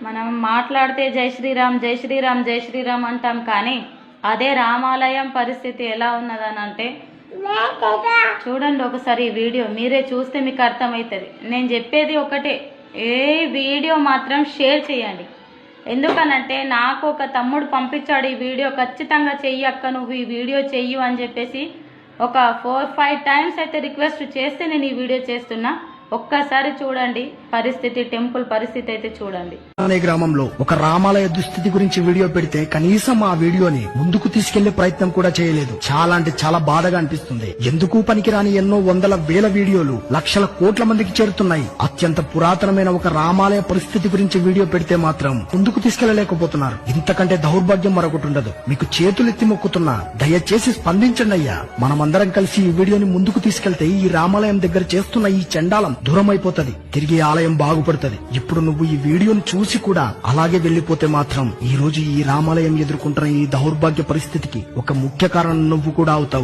మనం మాట్లాడితే జై శ్రీరామ్ జై శ్రీరామ్ జై శ్రీరామ్ అంటాం, కానీ అదే రామాలయం పరిస్థితి ఎలా ఉన్నదనంటే చూడండి ఒకసారి ఈ వీడియో మీరే చూస్తే మీకు అర్థమవుతుంది. నేను చెప్పేది ఒకటే, ఏ వీడియో మాత్రం షేర్ చేయండి. ఎందుకనంటే నాకు ఒక తమ్ముడు పంపించాడు ఈ వీడియో, ఖచ్చితంగా చెయ్యి అక్క నువ్వు ఈ వీడియో చెయ్యు అని చెప్పేసి ఒక 4-5 టైమ్స్ అయితే రిక్వెస్ట్ చేస్తే నేను ఈ వీడియో చేస్తున్నా. ఒక్కసారి చూడండి పరిస్థితి, టెంపుల్ పరిస్థితి అయితే చూడండి. అనే గ్రామంలో ఒక రామాలయ దుస్థితి గురించి వీడియో పెడితే కనీసం ఆ వీడియోని ముందుకు తీసుకెళ్లే ప్రయత్నం కూడా చేయలేదు. చాలా అంటే చాలా బాధగా అనిపిస్తుంది. ఎందుకు పనికిరాని ఎన్నో వందల వేల వీడియోలు లక్షల కోట్ల మందికి చేరుతున్నాయి. అత్యంత పురాతనమైన ఒక రామాలయ పరిస్థితి గురించి వీడియో పెడితే మాత్రం ముందుకు తీసుకెళ్లలేకపోతున్నారు. ఇంతకంటే దౌర్భాగ్యం మరొకటి ఉండదు. మీకు చేతులెత్తి మొక్కుతున్నా, దయచేసి స్పందించండి అయ్యా. మనమందరం కలిసి ఈ వీడియోని ముందుకు తీసుకెళ్తే ఈ రామాలయం దగ్గర చేస్తున్న ఈ చండాలం దూరం అయిపోతుంది, తిరిగి ఆలయం బాగుపడుతుంది. ఇప్పుడు నువ్వు ఈ వీడియోని చూసి కూడా అలాగే వెళ్లిపోతే మాత్రం ఈ రోజు ఈ రామాలయం ఎదుర్కొంటున్న ఈ దౌర్భాగ్య పరిస్థితికి ఒక ముఖ్య కారణం నువ్వు కూడా అవుతావు.